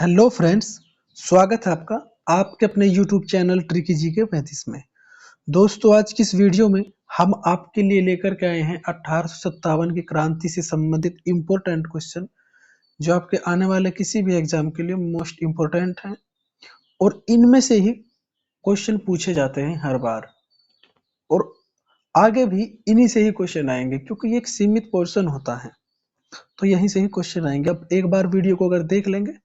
Hello friends, स्वागत है आपका आपके अपने यूट्यूब चैनल ट्रिकी जी के 35 में। दोस्तों, आज की इस वीडियो में हम आपके लिए लेकर के आए हैं 1857 की क्रांति से संबंधित इम्पोर्टेंट क्वेश्चन, जो आपके आने वाले किसी भी एग्जाम के लिए मोस्ट इम्पोर्टेंट हैं और इनमें से ही क्वेश्चन पूछे जाते हैं हर बार, और आगे भी इन्हीं से ही क्वेश्चन आएंगे क्योंकि ये एक सीमित पोर्शन होता है, तो यहीं से ही क्वेश्चन आएंगे। अब एक बार वीडियो को अगर देख लेंगे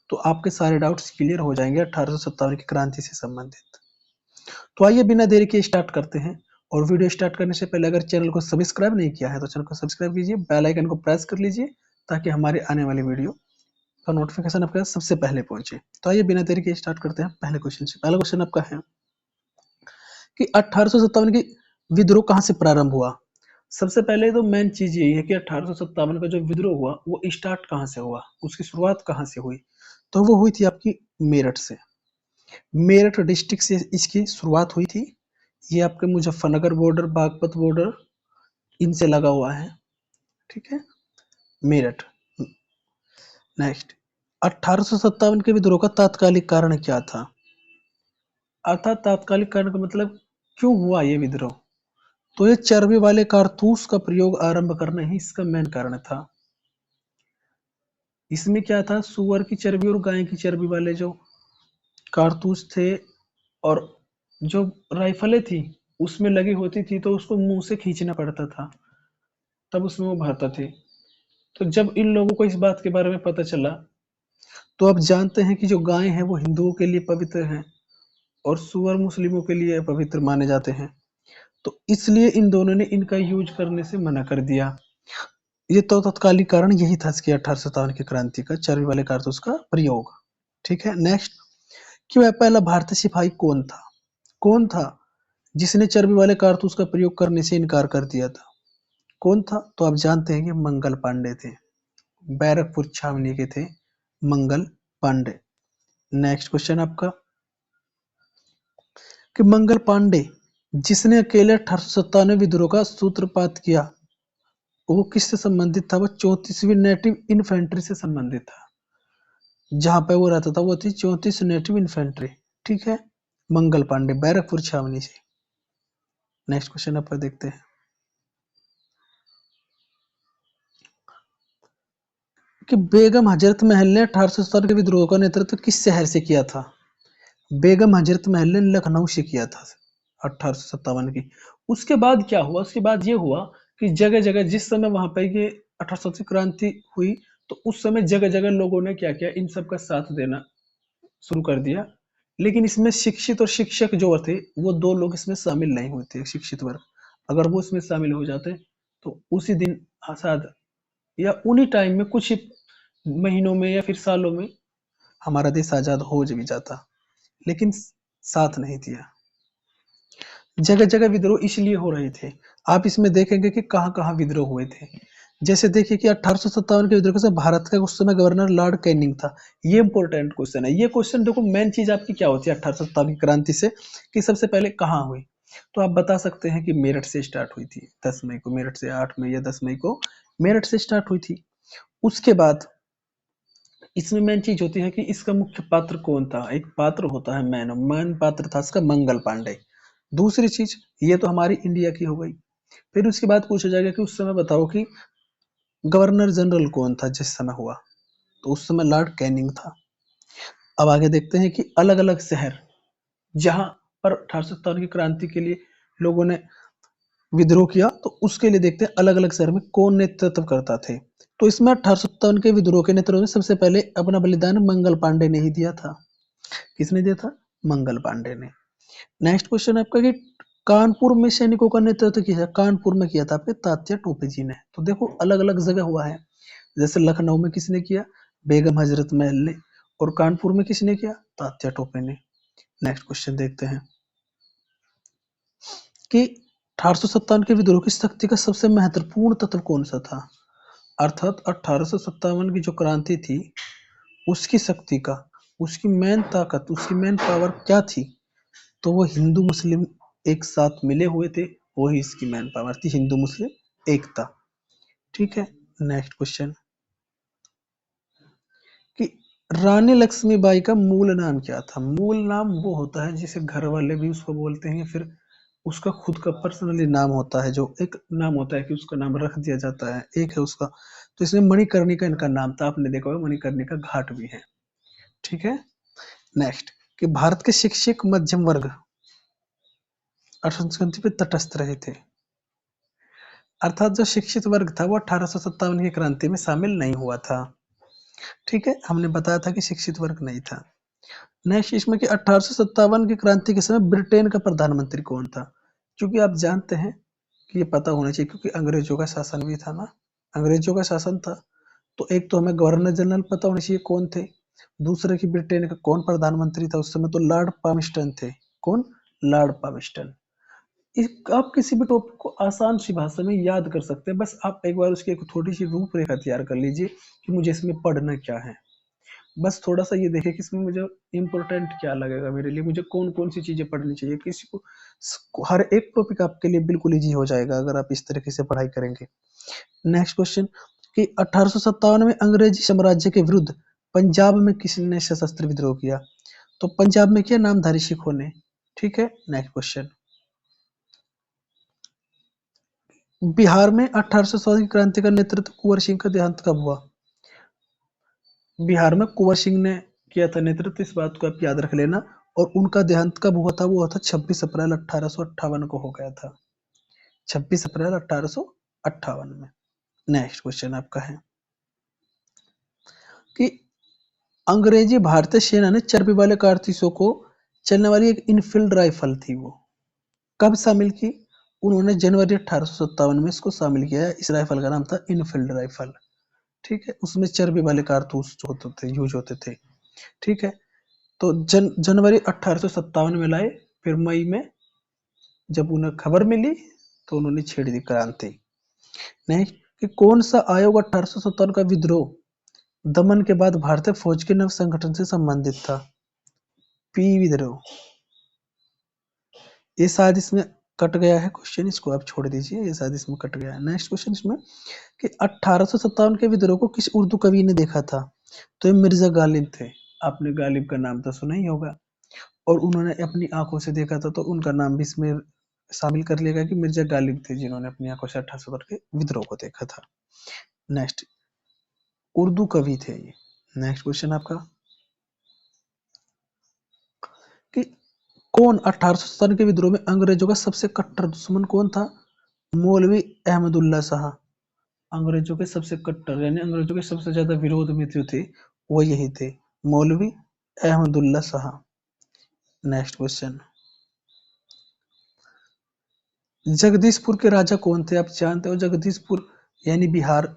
तो आपके सारे डाउट्स क्लियर हो जाएंगे 1857 की क्रांति से संबंधित। तो आइए बिना देरी के स्टार्ट करते हैं। और वीडियो स्टार्ट करने से पहले अगर चैनल को सब्सक्राइब नहीं किया है तो चैनल को सब्सक्राइब कीजिए, बेल आइकन को प्रेस कर लीजिए ताकि हमारे आने वाली वीडियो का नोटिफिकेशन आपके पास सबसे पहले पहुंचे। तो आइए बिना देरी के स्टार्ट करते हैं पहले क्वेश्चन से। पहला क्वेश्चन आपका है कि 1857 की विद्रोह कहाँ से प्रारंभ हुआ। सबसे पहले तो मेन चीज यही है कि 1857 का जो विद्रोह हुआ वो स्टार्ट कहाँ से हुआ, उसकी शुरुआत कहाँ से हुई। तो वो हुई थी आपकी मेरठ से। मेरठ डिस्ट्रिक्ट से इसकी शुरुआत हुई थी। ये आपके मुजफ्फरनगर बॉर्डर, बागपत बॉर्डर इनसे लगा हुआ है। ठीक है, मेरठ। नेक्स्ट, 1857 के विद्रोह का तात्कालिक कारण क्या था। अर्थात तात्कालिक कारण का मतलब क्यों हुआ ये विद्रोह। तो ये चर्बी वाले कारतूस का प्रयोग आरंभ करना ही इसका मेन कारण था। इसमें क्या था, सुअर की चर्बी और गाय की चर्बी वाले जो कारतूस थे और जो राइफलें थी उसमें लगी होती थी, तो उसको मुंह से खींचना पड़ता था, तब उसमें वो भरता थे। तो जब इन लोगों को इस बात के बारे में पता चला, तो आप जानते हैं कि जो गाय है वो हिंदुओं के लिए पवित्र है और सुअर मुस्लिमों के लिए पवित्र माने जाते हैं। तो इसलिए इन दोनों ने इनका यूज करने से मना कर दिया। ये तो तत्कालिक कारण यही था इसकी 1857 की क्रांति का, चर्बी वाले कारतूस का प्रयोग। ठीक है, नेक्स्ट, कि वह पहला भारतीय सिपाही कौन था। कौन था जिसने चर्बी वाले कारतूस का प्रयोग करने से इनकार कर दिया था। कौन था, तो आप जानते हैं कि मंगल पांडे थे। बैरकपुर छावनी के थे मंगल पांडे। नेक्स्ट क्वेश्चन आपका कि मंगल पांडे जिसने अकेले 1897 विद्रोह का सूत्रपात किया, वो किससे संबंधित था। वो 34वीं नेटिव इन्फेंट्री से संबंधित था। जहां पे वो रहता था वो थी 34 नेटिव इन्फेंट्री। ठीक है, मंगल पांडे, बैरकपुर छावनी से। नेक्स्ट क्वेश्चन आप देखते हैं कि बेगम हजरत महल ने 1857 के विद्रोह का नेतृत्व किस शहर से किया था। बेगम हजरत महल ने लखनऊ से किया था 1857 की। उसके बाद क्या हुआ, उसके बाद ये हुआ कि जगह जगह जिस समय वहां पर ये 1857 क्रांति हुई, तो उस समय जगह जगह लोगों ने क्या किया, इन सब का साथ देना शुरू कर दिया। लेकिन इसमें शिक्षित और शिक्षक जो थे वो दो लोग इसमें शामिल नहीं हुए थे। शिक्षित वर्ग अगर वो इसमें शामिल हो जाते तो उसी दिन आजाद, या उन्हीं टाइम में कुछ ही महीनों में या फिर सालों में हमारा देश आजाद हो भी जाता, लेकिन साथ नहीं दिया। जगह जगह विद्रोह इसलिए हो रहे थे। आप इसमें देखेंगे कि कहाँ कहाँ विद्रोह हुए थे। जैसे देखिए कि 1857 के विद्रोह से भारत का उस समय गवर्नर लॉर्ड कैनिंग था। ये इंपॉर्टेंट क्वेश्चन है। ये क्वेश्चन देखो, मेन चीज आपकी क्या होती है 1857 की क्रांति से, कि सबसे पहले कहाँ हुई। तो आप बता सकते हैं कि मेरठ से स्टार्ट हुई थी 10 मई को। मेरठ से 8 मई या 10 मई को मेरठ से स्टार्ट हुई थी। उसके बाद इसमें मेन चीज होती है कि इसका मुख्य पात्र कौन था। एक पात्र होता है मैन, मैन पात्र था इसका मंगल पांडे। दूसरी चीज, ये तो हमारी इंडिया की हो गई। फिर उसके बाद पूछा जाएगा कि उस समय बताओ कि गवर्नर जनरल कौन था जिस समय हुआ। तो उस समय लॉर्ड कैनिंग था। अब आगे देखते हैं कि अलग अलग शहर जहां पर 1857 की क्रांति के लिए लोगों ने विद्रोह किया, तो उसके लिए देखते हैं अलग अलग शहर में कौन नेतृत्व करता थे। तो इसमें 1857 के विद्रोह के नेतृत्व में सबसे पहले अपना बलिदान मंगल पांडे ने ही दिया था। किसने दिया था, मंगल पांडे ने। नेक्स्ट क्वेश्चन आपका कि कानपुर में सैनिकों का नेतृत्व किया, कानपुर में किया था आपके तात्या टोपे जी ने। तो देखो अलग अलग जगह हुआ है। जैसे लखनऊ में किसने किया, बेगम हजरत महल ने, और कानपुर में किसने किया, तात्या टोपे ने। नेक्स्ट क्वेश्चन देखते हैं कि 1857 के विद्रोह की शक्ति का सबसे महत्वपूर्ण तत्व कौन सा था। अर्थात 1857 की जो क्रांति थी उसकी शक्ति का, उसकी मेन ताकत, उसकी मेन पावर क्या थी। तो वो हिंदू मुस्लिम एक साथ मिले हुए थे, वही इसकी मेन पावर थी, हिंदू मुस्लिम एकता। ठीक है, नेक्स्ट क्वेश्चन कि रानी लक्ष्मीबाई का मूल नाम क्या था? मूल नाम वो होता है जिसे घर वाले भी उसको बोलते हैं, या फिर उसका खुद का पर्सनली नाम होता है, जो एक नाम होता है कि उसका नाम रख दिया जाता है, एक है उसका। तो इसमें मणिकर्णिका इनका नाम था, आपने देखा होगा मणिकर्णिका घाट भी है। ठीक है। नेक्स्ट, कि भारत के शिक्षक मध्यम वर्ग अर्थशास्त्र पे तटस्थ रहे थे, अर्थात जो शिक्षित वर्ग था वो 1857 की क्रांति में शामिल नहीं हुआ था। ठीक है, हमने बताया था कि शिक्षित वर्ग नहीं था। नेक्स्ट इसमें कि 1857 की क्रांति के समय ब्रिटेन का प्रधानमंत्री कौन था? क्योंकि आप जानते हैं कि ये पता होना चाहिए, क्योंकि अंग्रेजों का शासन भी था ना, अंग्रेजों का शासन था। तो एक तो हमें गवर्नर जनरल पता होना चाहिए कौन थे, दूसरे की ब्रिटेन का कौन प्रधानमंत्री था उस समय, तो लॉर्ड पामिस्टन थे। कौन? Lord Palmerston. आप किसी भी टॉपिक को आसान सी भाषा में याद कर सकते हैं, बस आप एक बार उसकी एक थोड़ी सी रूपरेखा तैयार कर लीजिए कि मुझे इसमें पढ़ना क्या है। बस थोड़ा सा ये देखिए कि इसमें मुझे इम्पोर्टेंट क्या लगेगा मेरे लिए, मुझे कौन कौन सी चीजें पढ़नी चाहिए, किसी को हर एक टॉपिक आपके लिए बिल्कुल इजी हो जाएगा अगर आप इस तरीके से पढ़ाई करेंगे। नेक्स्ट क्वेश्चन, कि 1857 में अंग्रेजी साम्राज्य के विरुद्ध पंजाब में किसने सशस्त्र विद्रोह किया? तो पंजाब में किया नामधारी सिखों ने। ठीक है। नेक्स्ट क्वेश्चन, बिहार में 1814 की क्रांति का नेतृत्व कुंवर सिंह का देहांत कब हुआ? बिहार में कुंवर सिंह ने किया था नेतृत्व, इस बात को आप याद रख लेना। और उनका देहांत कब हुआ था? वो हुआ था 26 अप्रैल 1858 को हो गया था, 26 अप्रैल 1858 में। नेक्स्ट क्वेश्चन आपका है कि अंग्रेजी भारतीय सेना ने चर्बी वाले कारतूसों को चलने वाली एक इनफील्ड राइफल थी, वो कब शामिल की? उन्होंने जनवरी 1857 में इसको शामिल किया है। इस राइफल का नाम था इनफील्ड राइफल। ठीक है, उसमें चर्बी वाले कारतूस जो होते थे, यूज होते थे। ठीक है, तो जनवरी 1857 में लाए, फिर मई में जब उन्हें खबर मिली तो उन्होंने छेड़ दी क्रांति। नेक्स्ट, कि कौन सा आयोग 1857 का विद्रोह दमन के बाद भारतीय फौज के नव संगठन से संबंधित था? पी विद्रोह। ये शायद इसमें कट गया है क्वेश्चन, इसको आप छोड़ दीजिए, ये शायद इसमें कट गया है। नेक्स्ट क्वेश्चन इसमें कि 1857 के विद्रोह को किस उर्दू कवि ने देखा था? तो ये मिर्जा गालिब थे। आपने गालिब का नाम तो सुना ही होगा, और उन्होंने अपनी आंखों से देखा था, तो उनका नाम भी इसमें शामिल कर लिया गया कि मिर्जा गालिब थे जिन्होंने अपनी आंखों से 1870 के विद्रोह को देखा था। नेक्स्ट, उर्दू कवि थे ये। नेक्स्ट क्वेश्चन आपका कि कौन 1870 के विद्रोह में अंग्रेजों का सबसे कट्टर दुश्मन कौन था? मौलवी अहमदुल्ला शाह। अंग्रेजों के सबसे कट्टर यानी अंग्रेजों के सबसे ज्यादा विरोध में जो थे वो यही थे, मौलवी अहमदुल्ला शाह। नेक्स्ट क्वेश्चन, जगदीशपुर के राजा कौन थे? आप जानते हो जगदीशपुर यानी बिहार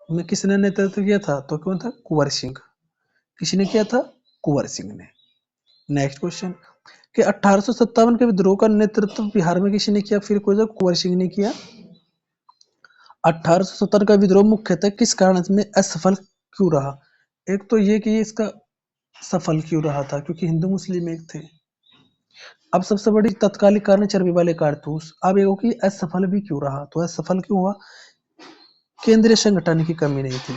में किसने नेतृत्व किया था? तो कौन था? कुंवर सिंह। किसने किया था? कुंवर सिंह ने। नेक्स्ट क्वेश्चन, कि 1857 के विद्रोह का नेतृत्व बिहार में किसने किया? फिर कोई तो कुंवर सिंह ने किया। 1870 का विद्रोह मुख्यतः किस कारण में असफल क्यों रहा? एक तो ये कि इसका सफल क्यों रहा था, क्योंकि हिंदू मुस्लिम एक थे। अब सबसे बड़ी तत्कालिक कारण चर्बी वाले कारतूस। अब ये कि असफल भी क्यों रहा? तो असफल क्यों हुआ? केंद्रीय संगठन की कमी नहीं थी,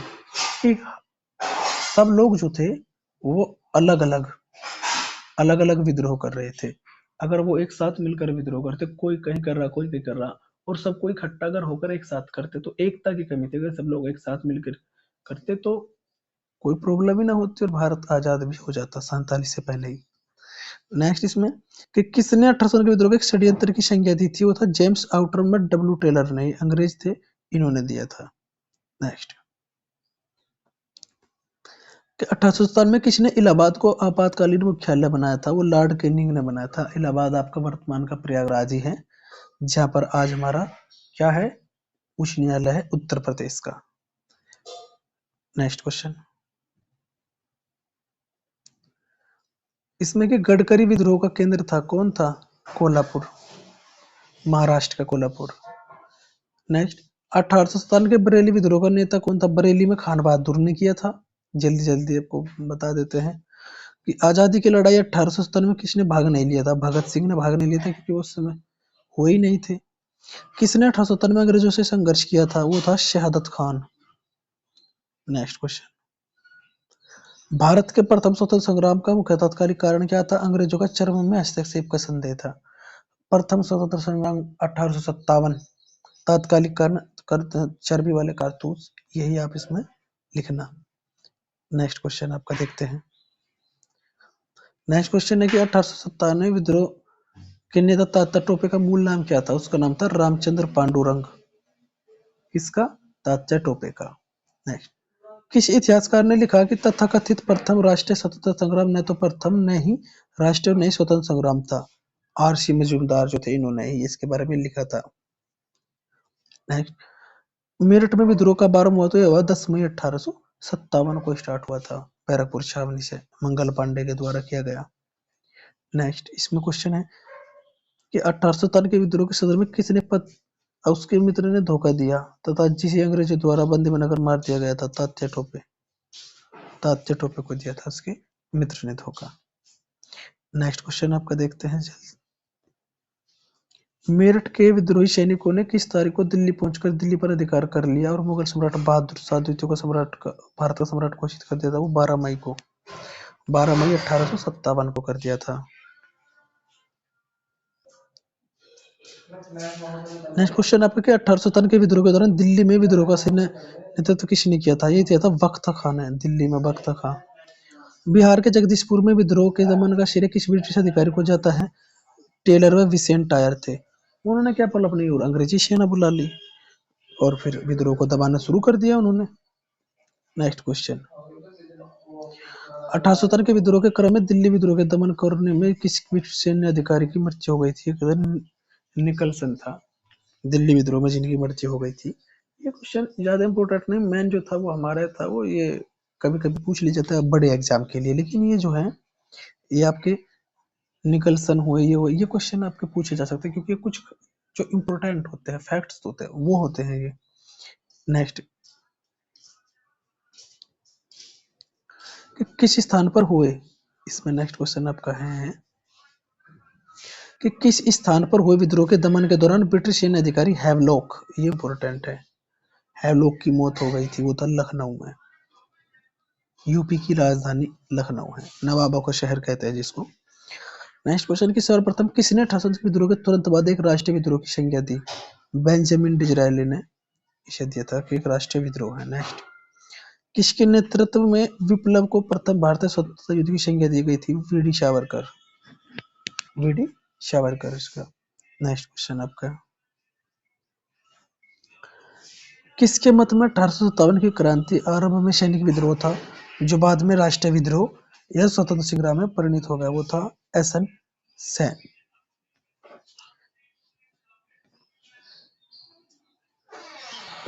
कि सब लोग जो थे वो अलग अलग अलग अलग विद्रोह कर रहे थे। अगर वो एक साथ मिलकर विद्रोह करते, कोई कहीं कर रहा, कोई कहीं कर रहा, और सबको इकट्ठा अगर होकर एक साथ करते, तो एकता की कमी थी। अगर सब लोग एक साथ मिलकर करते तो कोई प्रॉब्लम ही ना होती और भारत आजाद भी हो जाता 47 से पहले ही। नेक्स्ट इसमें कि किसने 1800 के विद्रोह के षड्यंत्र की संज्ञा दी थी? वो था जेम्स आउटरमन डब्ल्यू टेलर ने, अंग्रेज थे, इन्होंने दिया था। नेक्स्ट, कि 1857 में किसने इलाहाबाद को आपातकालीन मुख्यालय बनाया था? वो लॉर्ड कैनिंग ने बनाया था। इलाहाबाद आपका वर्तमान का प्रयागराज ही है, जहां पर आज हमारा क्या है? उच्च न्यायालय है उत्तर प्रदेश का। नेक्स्ट क्वेश्चन, इसमें कि गडकरी विद्रोह का केंद्र था, कौन था? कोल्हापुर, महाराष्ट्र का कोल्हापुर। नेक्स्ट, 1857 के बरेली विद्रोह का नेता कौन था? बरेली में खान बहादुर ने किया था। जल्दी जल्दी आपको बता देते हैं कि आजादी की लड़ाई 1857 में किसने भाग नहीं लिया था? भगत सिंह ने भाग नहीं लिया था, क्योंकि उस समय हो ही नहीं थे। किसने 1857 में अंग्रेजों से संघर्ष किया था? वो था शहादत खान। नेक्स्ट क्वेश्चन, भारत के प्रथम स्वतंत्र संग्राम का मुख्य तात्कालिक कारण क्या था? अंग्रेजों का चरम में हस्तक्षेप का संदेह था। प्रथम स्वतंत्र संग्राम 1857। तात्कालिक कारण चर्बी वाले कारतूस, यही आप इसमें लिखना। नेक्स्ट क्वेश्चन आपका देखते हैं। नेक्स्ट क्वेश्चन है कि 1897 विद्रोह के नेता तात्या टोपे का मूल नाम क्या था? उसका नाम था रामचंद्र पांडुरंग। किसका? तात्या टोपे का। नेक्स्ट, किस इतिहासकार ने लिखा कि तथाकथित प्रथम राष्ट्रीय स्वतंत्रता संग्राम न तो प्रथम न ही राष्ट्रीय और न ही स्वतंत्र संग्राम था? आर.सी. मजूमदार जो थे, इन्होंने ही इसके बारे में लिखा था। नेक्स्ट, मेरठ में विद्रोह का प्रारंभ हुआ तो यह हुआ 10 मई 1857 को स्टार्ट हुआ था, बैरकपुर छावनी से मंगल पांडे के द्वारा किया गया। नेक्स्ट, इसमें क्वेश्चन है कि 1857 के विद्रोह के सदर में किसने पद उसके मित्र ने धोखा दिया तथा जिसे अंग्रेजों द्वारा बंदी बनाकर मार दिया गया था? तात्या टोपे। तात्या टोपे को दिया था उसके मित्र ने धोखा। नेक्स्ट क्वेश्चन आपका देखते हैं। मेरठ के विद्रोही सैनिकों ने किस तारीख को दिल्ली पहुंचकर दिल्ली पर अधिकार कर लिया और मुगल सम्राट बहादुर शाह द्वितीय को भारत का सम्राट घोषित कर दिया था? वो 12 मई को, 12 मई 1857 को कर दिया था। नेक्स्ट क्वेश्चन आपका क्या? 1857 के विद्रोह के दौरान दिल्ली में विद्रोह का नेतृत्व किसने किया था? ये किया था बख्त खां ने, दिल्ली में बख्त खां। बिहार के जगदीशपुर में विद्रोह के दमन का श्रेय किस ब्रिटिश अधिकारी को जाता है? टेलर व विसेंट टायर थे। उन्होंने क्या पल अपनी और अंग्रेजी सेना बुला ली और फिर विद्रोह को दबाना शुरू कर दिया उन्होंने। नेक्स्ट क्वेश्चन, 1870 के विद्रोह के क्रम में दिल्ली विद्रोह के दमन करने में किस ब्रिटिश सैन्य अधिकारी की मृत्यु हो गई थी? निकलसन था, दिल्ली विद्रोह में जिनकी मृत्यु हो गई थी। ये क्वेश्चन ज्यादा इंपॉर्टेंट नहीं, मेन जो था वो हमारा था, वो ये कभी कभी पूछ लिया जाता है बड़े एग्जाम के लिए, लेकिन ये जो है ये आपके निकलसन हुए, ये क्वेश्चन आपके पूछे जा सकते हैं क्योंकि कुछ जो इम्पोर्टेंट होते हैं, फैक्ट्स होते हैं, वो होते हैं ये। नेक्स्ट, कि किस स्थान पर हुए, इसमें नेक्स्ट क्वेश्चन आपका है कि किस स्थान पर हुए विद्रोह के दमन के दौरान ब्रिटिश सैन्य अधिकारी हैवलॉक, ये इंपॉर्टेंट है, हैवलॉक की मौत हो गई थी? वो था लखनऊ में। यूपी की राजधानी लखनऊ है, नवाबों का शहर कहते हैं जिसको। नेक्स्ट क्वेश्चन की सर्वप्रथम किसने 1870 के विद्रोह के तुरंत बाद एक राष्ट्रीय विद्रोह की संज्ञा दी? बेंजामिन डिज़रायली ने इसे दिया था कि एक राष्ट्रीय विद्रोह है। नेक्स्ट, किसके नेतृत्व में विप्लव को प्रथम भारतीय स्वतंत्रता युद्ध की संज्ञा दी गई थी? वीडी सावरकर, वीडी सावरकर इसका। नेक्स्ट क्वेश्चन आपका, किसके मत में 1857 की क्रांति आरंभ में सैनिक विद्रोह था जो बाद में राष्ट्रीय विद्रोह या स्वतंत्र संग्राम में परिणत हो गया? वो था एस.एन. सेन।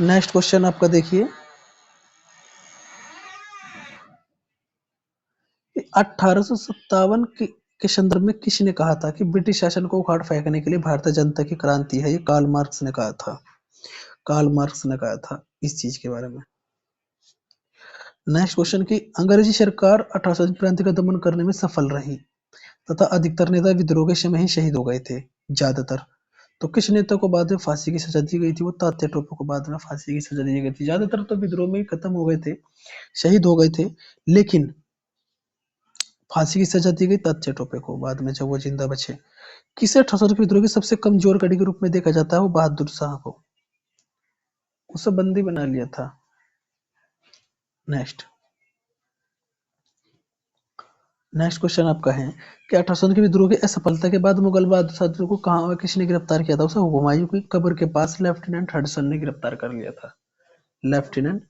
नेक्स्ट क्वेश्चन आपका देखिए, 1857 के संदर्भ में किसने कहा था कि ब्रिटिश शासन को उखाड़ फेंकने के लिए भारतीय जनता की क्रांति है? ये कार्ल मार्क्स ने कहा था, कार्ल मार्क्स ने कहा था इस चीज के बारे में। नेक्स्ट क्वेश्चन की अंग्रेजी सरकार 1870 क्रांति का दमन करने में सफल रही तथा अधिकतर नेता विद्रोह के समय ही शहीद हो गए थे, ज्यादातर। तो किस नेता को बाद में फांसी की सजा दी गई थी? वो तात्या टोपे को बाद में फांसी की सजा दी गई थी। ज्यादातर तो विद्रोह में ही खत्म हो गए थे, शहीद हो गए थे, लेकिन फांसी की सजा दी गई तात्या टोपे को बाद में जब वो जिंदा बचे। किसे 1870 के विद्रोह की सबसे कमजोर कड़ी के रूप में देखा जाता है? वो बहादुर शाह को, उसे बंदी बना लिया था। नेक्स्ट क्वेश्चन आपका है कि 1870 के विद्रोह की असफलता के बाद मुगल बहादुर शाह को कहाँ और किसने गिरफ्तार किया था? उसे हुमायूं की कब्र के पास लेफ्टिनेंट हडसन ने गिरफ्तार कर लिया था, लेफ्टिनेंट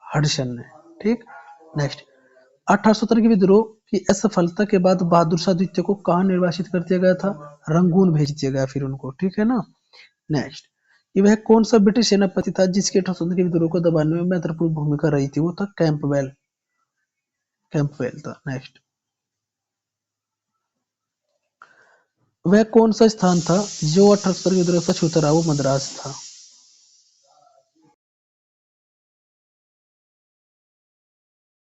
हडसन ने। ठीक। नेक्स्ट, 1870 के विद्रोह की असफलता के बाद बहादुर शाह द्वितीय को कहाँ निर्वासित कर दिया गया था? रंगून भेज दिया गया फिर उनको, ठीक है ना। नेक्स्ट, कि वह कौन सा ब्रिटिश सेनापति था जिसके 1870 के विद्रोह को दबाने में महत्वपूर्ण भूमिका रही थी? वो था कैंपबेल, कैंपबेल था। नेक्स्ट, वह कौन सा स्थान था जो 1870 के विद्रोह का छूता रहा? वो मद्रास था।